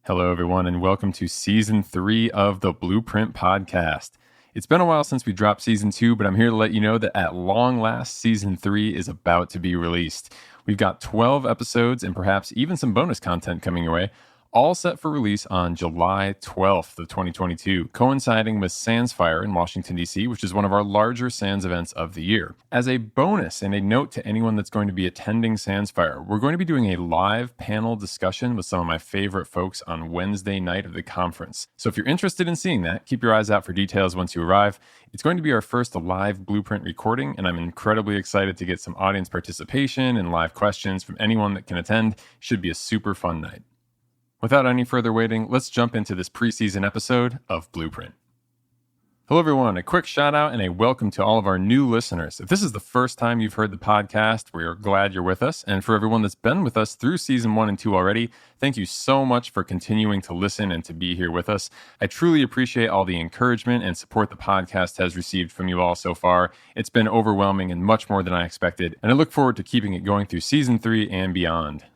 Hello, everyone, and welcome to Season 3 of the Blueprint Podcast. It's been a while since we dropped Season 2, but I'm here to let you know that at long last, Season 3 is about to be released. We've got 12 episodes and perhaps even some bonus content coming your way, all set for release on July 12th of 2022, coinciding with Sands Fire in Washington, D.C., which is one of our larger Sands events of the year. As a bonus and a note to anyone that's going to be attending Sands Fire, we're going to be doing a live panel discussion with some of my favorite folks on Wednesday night of the conference. So if you're interested in seeing that, keep your eyes out for details once you arrive. It's going to be our first live Blueprint recording, and I'm incredibly excited to get some audience participation and live questions from anyone that can attend. Should be a super fun night. Without any further waiting, let's jump into this preseason episode of Blueprint. Hello, everyone. A quick shout out and a welcome to all of our new listeners. If this is the first time you've heard the podcast, we are glad you're with us. And for everyone that's been with us through season 1 and 2 already, thank you so much for continuing to listen and to be here with us. I truly appreciate all the encouragement and support the podcast has received from you all so far. It's been overwhelming and much more than I expected. And I look forward to keeping it going through season 3 and beyond.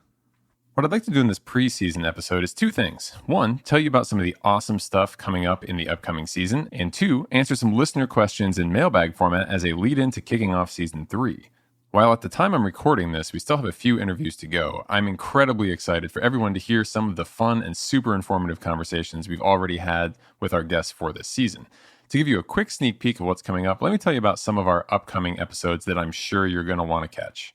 What I'd like to do in this preseason episode is two things. One, tell you about some of the awesome stuff coming up in the upcoming season. And two, answer some listener questions in mailbag format as a lead-in to kicking off season 3. While at the time I'm recording this, we still have a few interviews to go, I'm incredibly excited for everyone to hear some of the fun and super informative conversations we've already had with our guests for this season. To give you a quick sneak peek of what's coming up, let me tell you about some of our upcoming episodes that I'm sure you're going to want to catch.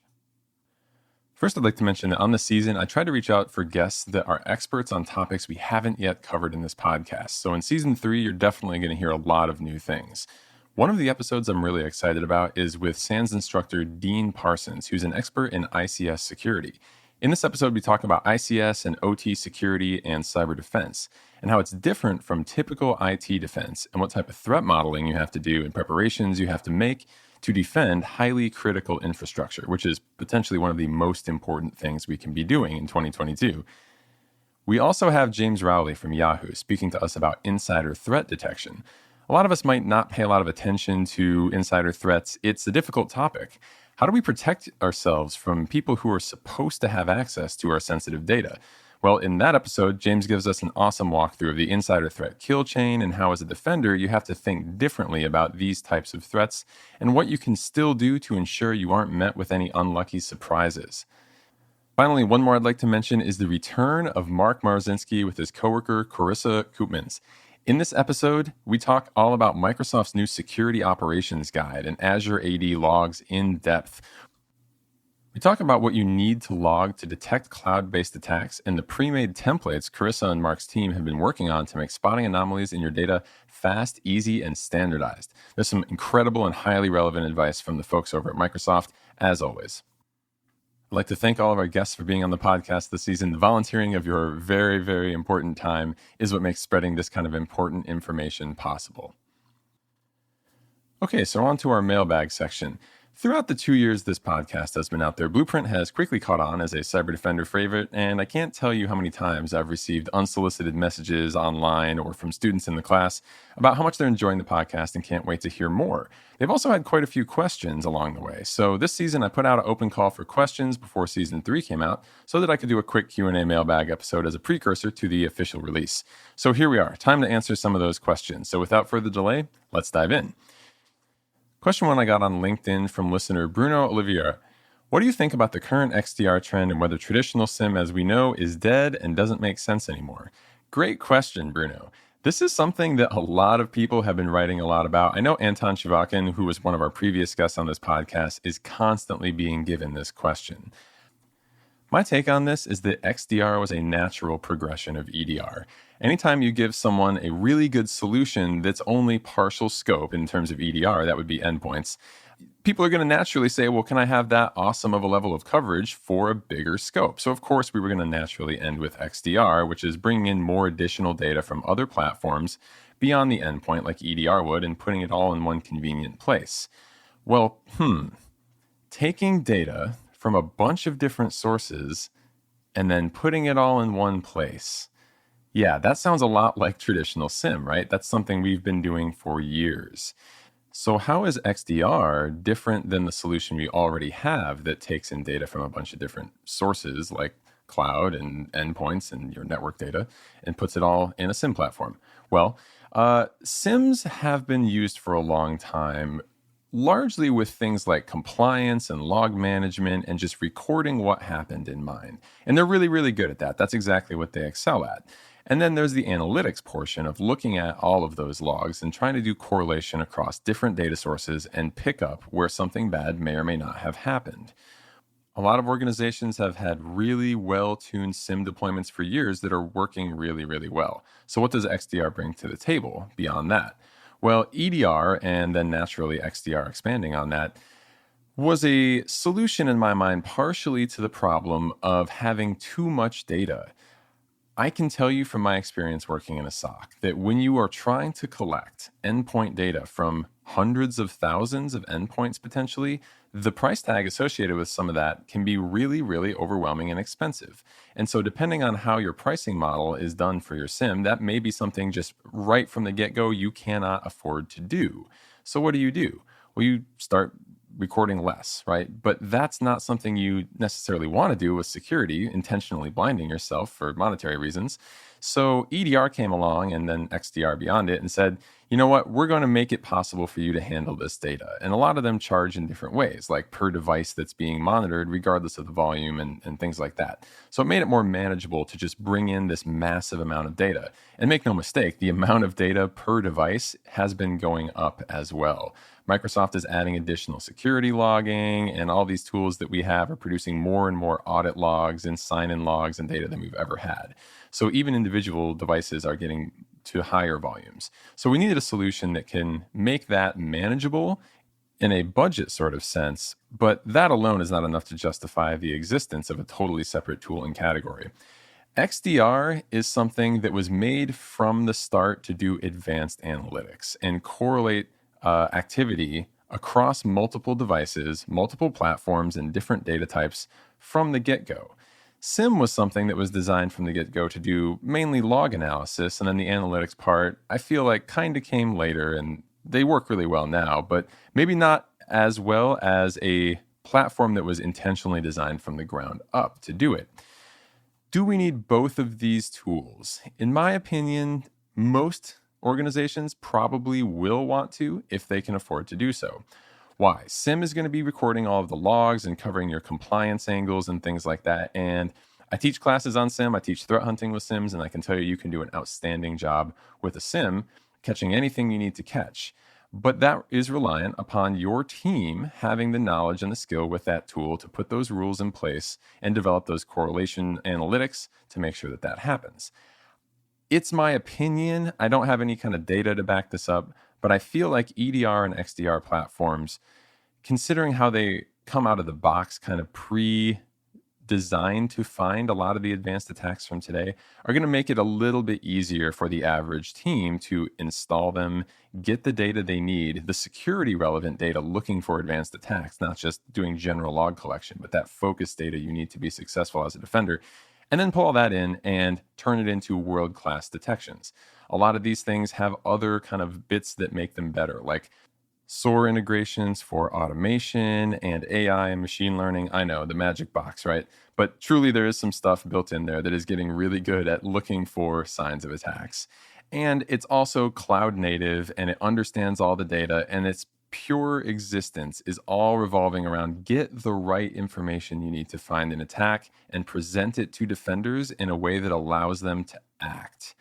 First, I'd like to mention that on this season, I try to reach out for guests that are experts on topics we haven't yet covered in this podcast. So in season 3, you're definitely going to hear a lot of new things. One of the episodes I'm really excited about is with Sands instructor Dean Parsons, who's an expert in ICS security. In this episode, we talk about ICS and OT security and cyber defense, and how it's different from typical IT defense, and what type of threat modeling you have to do and preparations you have to make to defend highly critical infrastructure, which is potentially one of the most important things we can be doing in 2022. We also have James Rowley from Yahoo speaking to us about insider threat detection. A lot of us might not pay a lot of attention to insider threats. It's a difficult topic. How do we protect ourselves from people who are supposed to have access to our sensitive data? Well, in that episode, James gives us an awesome walkthrough of the insider threat kill chain and how as a defender, you have to think differently about these types of threats and what you can still do to ensure you aren't met with any unlucky surprises. Finally, one more I'd like to mention is the return of Mark Marzinski with his coworker, Carissa Koopmans. In this episode, we talk all about Microsoft's new Security Operations Guide and Azure AD logs in depth. We talk about what you need to log to detect cloud-based attacks and the pre-made templates Carissa and Mark's team have been working on to make spotting anomalies in your data fast, easy, and standardized. There's some incredible and highly relevant advice from the folks over at Microsoft, as always. I'd like to thank all of our guests for being on the podcast this season. The volunteering of your very, very important time is what makes spreading this kind of important information possible. Okay, so on to our mailbag section. Throughout the 2 years this podcast has been out there, Blueprint has quickly caught on as a Cyber Defender favorite, and I can't tell you how many times I've received unsolicited messages online or from students in the class about how much they're enjoying the podcast and can't wait to hear more. They've also had quite a few questions along the way, so this season I put out an open call for questions before Season 3 came out so that I could do a quick Q&A mailbag episode as a precursor to the official release. So here we are, time to answer some of those questions. So without further delay, let's dive in. Question 1 I got on LinkedIn from listener Bruno Oliviera. What do you think about the current XDR trend and whether traditional SIM as we know is dead and doesn't make sense anymore? Great question, Bruno. This is something that a lot of people have been writing a lot about. I know Anton Shivakin, who was one of our previous guests on this podcast, is constantly being given this question. My take on this is that XDR was a natural progression of EDR. Anytime you give someone a really good solution that's only partial scope in terms of EDR, that would be endpoints, people are going to naturally say, well, can I have that awesome of a level of coverage for a bigger scope? So of course, we were going to naturally end with XDR, which is bringing in more additional data from other platforms beyond the endpoint like EDR would and putting it all in one convenient place. Well, taking data from a bunch of different sources and then putting it all in one place. Yeah, that sounds a lot like traditional SIM, right? That's something we've been doing for years. So how is XDR different than the solution we already have that takes in data from a bunch of different sources like cloud and endpoints and your network data and puts it all in a SIM platform. Well, SIMs have been used for a long time, largely with things like compliance and log management and just recording what happened in mind. And they're really, really good at that. That's exactly what they excel at. And then there's the analytics portion of looking at all of those logs and trying to do correlation across different data sources and pick up where something bad may or may not have happened. A lot of organizations have had really well-tuned SIM deployments for years that are working really, really well. So what does XDR bring to the table beyond that? Well, EDR and then naturally XDR expanding on that was a solution in my mind partially to the problem of having too much data. I can tell you from my experience working in a SOC that when you are trying to collect endpoint data from hundreds of thousands of endpoints potentially, the price tag associated with some of that can be really, really overwhelming and expensive. And so, depending on how your pricing model is done for your SIM, that may be something just right from the get go you cannot afford to do. So, what do? Well, you start recording less, right? But that's not something you necessarily want to do with security, intentionally blinding yourself for monetary reasons. So EDR came along and then XDR beyond it and said, you know what, we're going to make it possible for you to handle this data. And a lot of them charge in different ways, like per device that's being monitored, regardless of the volume and things like that. So it made it more manageable to just bring in this massive amount of data. And make no mistake, the amount of data per device has been going up as well. Microsoft is adding additional security logging, and all these tools that we have are producing more and more audit logs and sign-in logs and data than we've ever had. So even individual devices are getting to higher volumes. So we needed a solution that can make that manageable in a budget sort of sense, but that alone is not enough to justify the existence of a totally separate tool and category. XDR is something that was made from the start to do advanced analytics and correlate activity across multiple devices, multiple platforms, and different data types from the get-go. SIM was something that was designed from the get-go to do mainly log analysis, and then the analytics part, I feel like kind of came later, and they work really well now, but maybe not as well as a platform that was intentionally designed from the ground up to do it. Do we need both of these tools? In my opinion, most organizations probably will want to if they can afford to do so. Why? SIM is going to be recording all of the logs and covering your compliance angles and things like that. And I teach classes on SIM. I teach threat hunting with SIMs, and I can tell you can do an outstanding job with a SIM, catching anything you need to catch. But that is reliant upon your team having the knowledge and the skill with that tool to put those rules in place and develop those correlation analytics to make sure that that happens. It's my opinion. I don't have any kind of data to back this up, but I feel like EDR and XDR platforms, considering how they come out of the box kind of pre-designed to find a lot of the advanced attacks from today, are going to make it a little bit easier for the average team to install them, get the data they need, the security relevant data looking for advanced attacks, not just doing general log collection, but that focused data you need to be successful as a defender. And then pull all that in and turn it into world-class detections. A lot of these things have other kind of bits that make them better, like SOAR integrations for automation and AI and machine learning. I know, the magic box, right? But truly there is some stuff built in there that is getting really good at looking for signs of attacks. And it's also cloud native, and it understands all the data, and its pure existence is all revolving around get the right information you need to find an attack and present it to defenders in a way that allows them to act.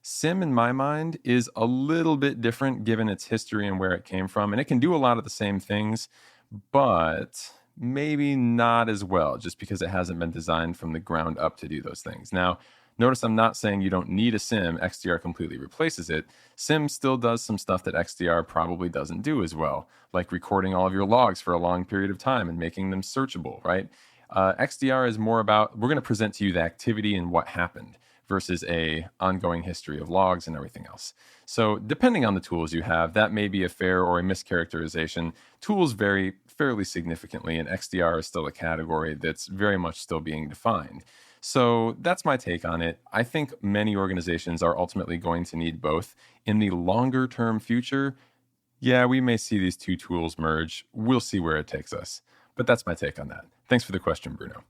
SIM, in my mind, is a little bit different given its history and where it came from, and it can do a lot of the same things, but maybe not as well, just because it hasn't been designed from the ground up to do those things. Now, notice I'm not saying you don't need a SIM. XDR completely replaces it. SIM still does some stuff that XDR probably doesn't do as well, like recording all of your logs for a long period of time and making them searchable, right? XDR is more about, we're going to present to you the activity and what happened versus a ongoing history of logs and everything else. So depending on the tools you have, that may be a fair or a mischaracterization. Tools vary fairly significantly, and XDR is still a category that's very much still being defined. So that's my take on it. I think many organizations are ultimately going to need both. In the longer term future, yeah, we may see these two tools merge. We'll see where it takes us. But that's my take on that. Thanks for the question, Bruno.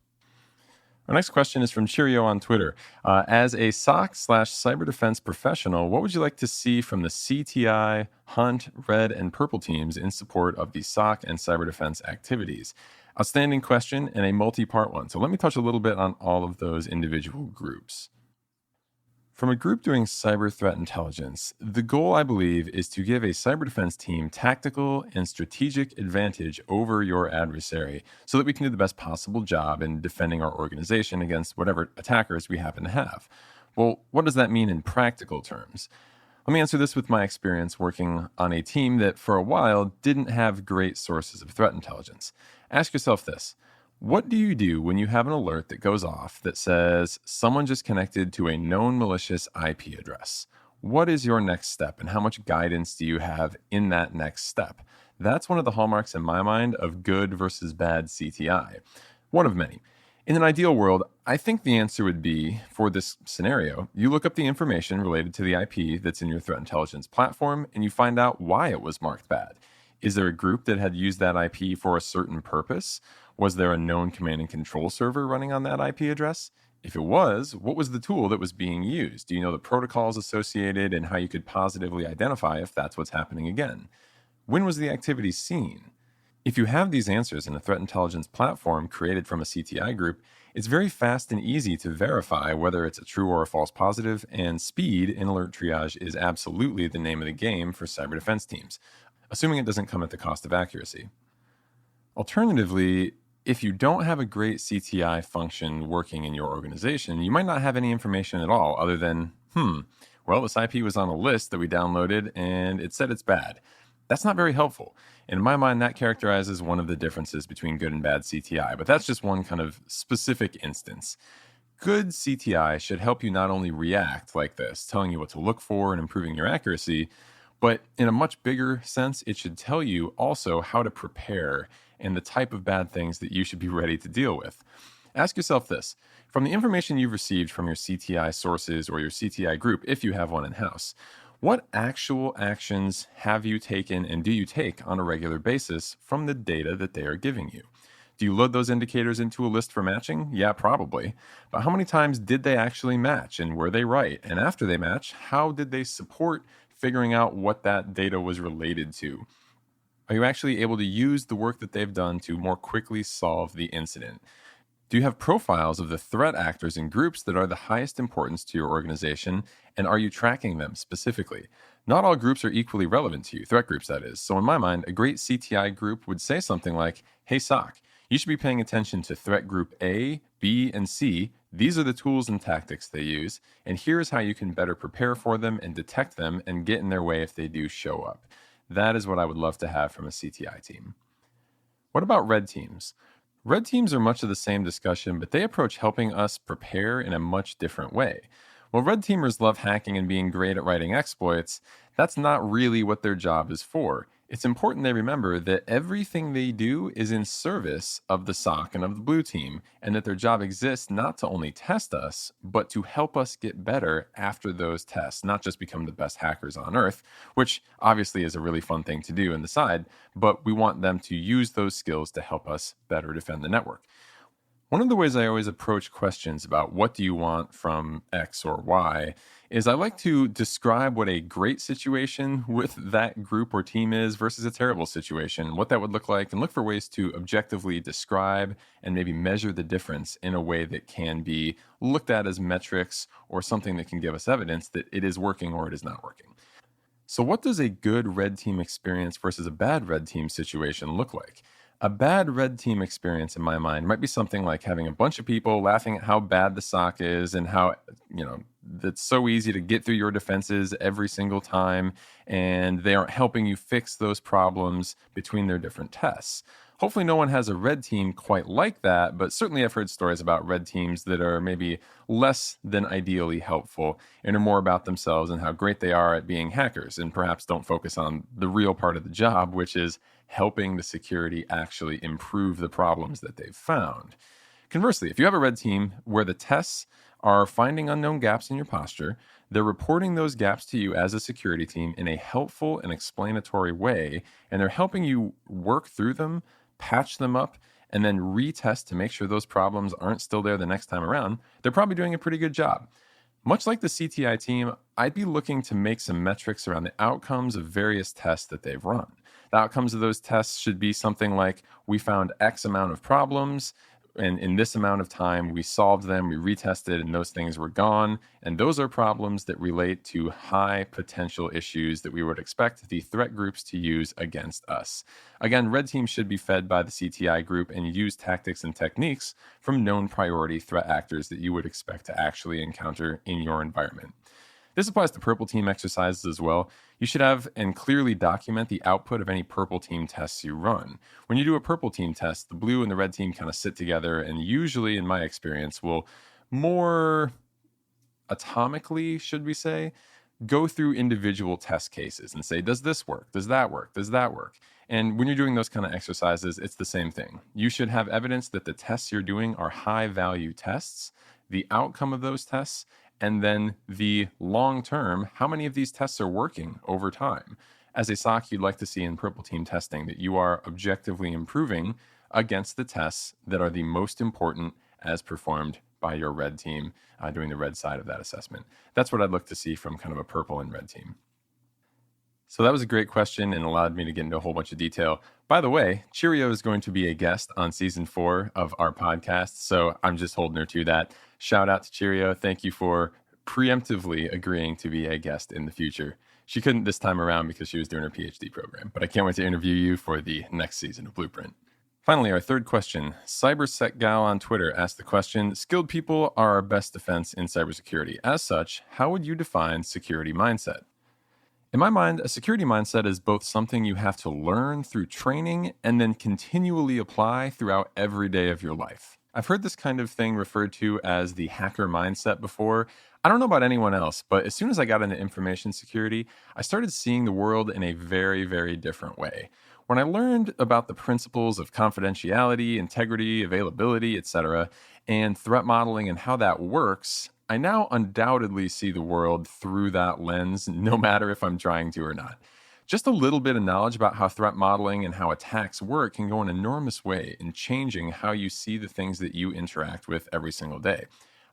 Our next question is from Cheerio on Twitter. As a SOC/cyber defense professional, what would you like to see from the CTI, Hunt, Red, and Purple teams in support of the SOC and cyber defense activities? Outstanding question and a multi-part one. So let me touch a little bit on all of those individual groups. From a group doing cyber threat intelligence, the goal, I believe, is to give a cyber defense team tactical and strategic advantage over your adversary so that we can do the best possible job in defending our organization against whatever attackers we happen to have. Well, what does that mean in practical terms? Let me answer this with my experience working on a team that for a while didn't have great sources of threat intelligence. Ask yourself this. What do you do when you have an alert that goes off that says someone just connected to a known malicious IP address? What is your next step and how much guidance do you have in that next step? That's one of the hallmarks in my mind of good versus bad CTI. One of many. In an ideal world, I think the answer would be, for this scenario, you look up the information related to the IP that's in your threat intelligence platform and you find out why it was marked bad. Is there a group that had used that IP for a certain purpose? Was there a known command and control server running on that IP address? If it was, what was the tool that was being used? Do you know the protocols associated and how you could positively identify if that's what's happening again? When was the activity seen? If you have these answers in a threat intelligence platform created from a CTI group, it's very fast and easy to verify whether it's a true or a false positive, and speed in alert triage is absolutely the name of the game for cyber defense teams, assuming it doesn't come at the cost of accuracy. Alternatively, if you don't have a great CTI function working in your organization, you might not have any information at all other than, well, this IP was on a list that we downloaded and it said it's bad. That's not very helpful. In my mind, that characterizes one of the differences between good and bad CTI, but that's just one kind of specific instance. Good CTI should help you not only react like this, telling you what to look for and improving your accuracy, but in a much bigger sense, it should tell you also how to prepare and the type of bad things that you should be ready to deal with. Ask yourself this. From the information you've received from your CTI sources or your CTI group, if you have one in-house, what actual actions have you taken and do you take on a regular basis from the data that they are giving you? Do you load those indicators into a list for matching? Yeah, probably. But how many times did they actually match and were they right? And after they match, how did they support figuring out what that data was related to? Are you actually able to use the work that they've done to more quickly solve the incident? Do you have profiles of the threat actors and groups that are the highest importance to your organization, and are you tracking them specifically? Not all groups are equally relevant to you, threat groups that is. So in my mind, a great CTI group would say something like, hey SOC, you should be paying attention to threat group A, B, and C. These are the tools and tactics they use, and here's how you can better prepare for them and detect them and get in their way if they do show up. That is what I would love to have from a CTI team. What about red teams? Red teams are much of the same discussion, but they approach helping us prepare in a much different way. While red teamers love hacking and being great at writing exploits, that's not really what their job is for. It's important they remember that everything they do is in service of the SOC and of the blue team, and that their job exists not to only test us, but to help us get better after those tests, not just become the best hackers on earth, which obviously is a really fun thing to do on the side, but we want them to use those skills to help us better defend the network. One of the ways I always approach questions about what do you want from X or Y is I like to describe what a great situation with that group or team is versus a terrible situation, what that would look like, and look for ways to objectively describe and maybe measure the difference in a way that can be looked at as metrics or something that can give us evidence that it is working or it is not working. So what does a good red team experience versus a bad red team situation look like? A bad red team experience in my mind might be something like having a bunch of people laughing at how bad the SOC is and how, it's so easy to get through your defenses every single time, and they aren't helping you fix those problems between their different tests. Hopefully no one has a red team quite like that, but certainly I've heard stories about red teams that are maybe less than ideally helpful and are more about themselves and how great they are at being hackers, and perhaps don't focus on the real part of the job, which is helping the security actually improve the problems that they've found. Conversely, if you have a red team where the tests are finding unknown gaps in your posture, they're reporting those gaps to you as a security team in a helpful and explanatory way, and they're helping you work through them, patch them up, and then retest to make sure those problems aren't still there the next time around, they're probably doing a pretty good job. Much like the CTI team, I'd be looking to make some metrics around the outcomes of various tests that they've run. The outcomes of those tests should be something like we found X amount of problems, and in this amount of time, we solved them, we retested, and those things were gone. And those are problems that relate to high potential issues that we would expect the threat groups to use against us. Again, red team should be fed by the CTI group and use tactics and techniques from known priority threat actors that you would expect to actually encounter in your environment. This applies to purple team exercises as well. You should have and clearly document the output of any purple team tests you run. When you do a purple team test, the blue and the red team kind of sit together and usually, in my experience, will more atomically, should we say, go through individual test cases and say, does this work? Does that work? Does that work? And when you're doing those kind of exercises, it's the same thing. You should have evidence that the tests you're doing are high value tests, the outcome of those tests, and then the long term, how many of these tests are working over time. As a SOC, you'd like to see in purple team testing that you are objectively improving against the tests that are the most important as performed by your red team doing the red side of that assessment. That's what I'd look to see from kind of a purple and red team. So that was a great question and allowed me to get into a whole bunch of detail. By the way, Cheerio is going to be a guest on season 4 of our podcast, so I'm just holding her to that. Shout out to Cheerio. Thank you for preemptively agreeing to be a guest in the future. She couldn't this time around because she was doing her PhD program, but I can't wait to interview you for the next season of Blueprint. Finally, our third question. CyberSecGal on Twitter asked the question, skilled people are our best defense in cybersecurity. As such, how would you define security mindset? In my mind, a security mindset is both something you have to learn through training and then continually apply throughout every day of your life. I've heard this kind of thing referred to as the hacker mindset before. I don't know about anyone else, but as soon as I got into information security, I started seeing the world in a very, very different way. When I learned about the principles of confidentiality, integrity, availability, etc., and threat modeling and how that works, I now undoubtedly see the world through that lens, no matter if I'm trying to or not. Just a little bit of knowledge about how threat modeling and how attacks work can go an enormous way in changing how you see the things that you interact with every single day.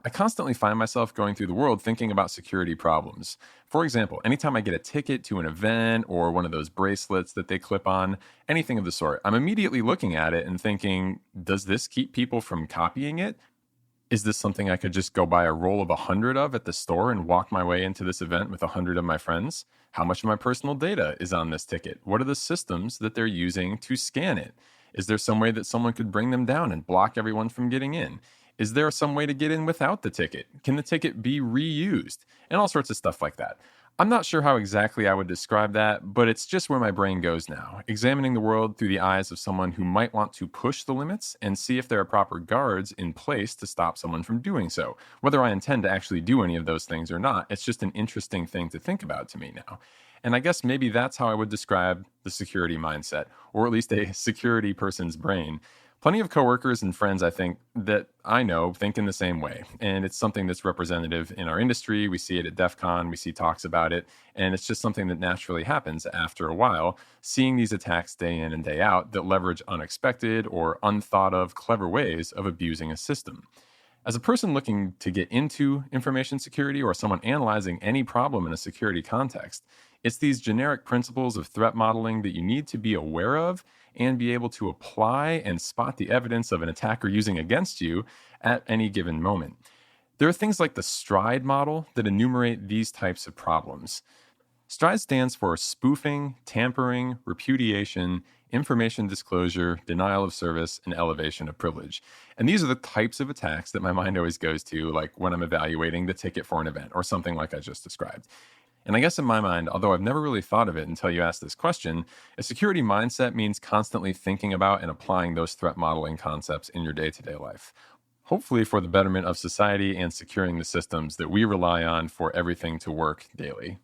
I constantly find myself going through the world thinking about security problems. For example, anytime I get a ticket to an event or one of those bracelets that they clip on, anything of the sort, I'm immediately looking at it and thinking, does this keep people from copying it? Is this something I could just go buy a roll of 100 of at the store and walk my way into this event with 100 of my friends? How much of my personal data is on this ticket? What are the systems that they're using to scan it? Is there some way that someone could bring them down and block everyone from getting in? Is there some way to get in without the ticket? Can the ticket be reused? And all sorts of stuff like that. I'm not sure how exactly I would describe that, but it's just where my brain goes now, examining the world through the eyes of someone who might want to push the limits and see if there are proper guards in place to stop someone from doing so. Whether I intend to actually do any of those things or not, it's just an interesting thing to think about to me now. And I guess maybe that's how I would describe the security mindset, or at least a security person's brain. Plenty of coworkers and friends, I think, that I know think in the same way. And it's something that's representative in our industry. We see it at DEF CON, we see talks about it. And it's just something that naturally happens after a while, seeing these attacks day in and day out that leverage unexpected or unthought of clever ways of abusing a system. As a person looking to get into information security or someone analyzing any problem in a security context, it's these generic principles of threat modeling that you need to be aware of and be able to apply and spot the evidence of an attacker using against you at any given moment. There are things like the STRIDE model that enumerate these types of problems. STRIDE stands for spoofing, tampering, repudiation, information disclosure, denial of service, and elevation of privilege. And these are the types of attacks that my mind always goes to, like when I'm evaluating the ticket for an event or something like I just described. And I guess in my mind, although I've never really thought of it until you asked this question, a security mindset means constantly thinking about and applying those threat modeling concepts in your day-to-day life. Hopefully for the betterment of society and securing the systems that we rely on for everything to work daily.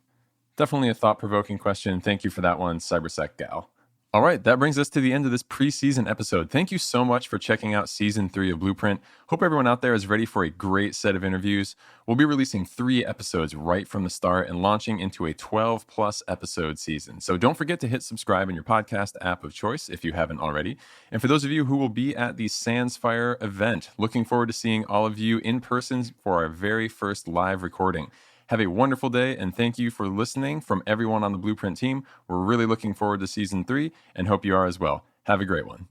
Definitely a thought-provoking question. Thank you for that one, CyberSecGal. All right, that brings us to the end of this preseason episode. Thank you so much for checking out season 3 of Blueprint. Hope everyone out there is ready for a great set of interviews. We'll be releasing 3 episodes right from the start and launching into a 12 plus episode season. So don't forget to hit subscribe in your podcast app of choice if you haven't already. And for those of you who will be at the Sands Fire event, looking forward to seeing all of you in person for our very first live recording. Have a wonderful day, and thank you for listening from everyone on the Blueprint team. We're really looking forward to season 3 and hope you are as well. Have a great one.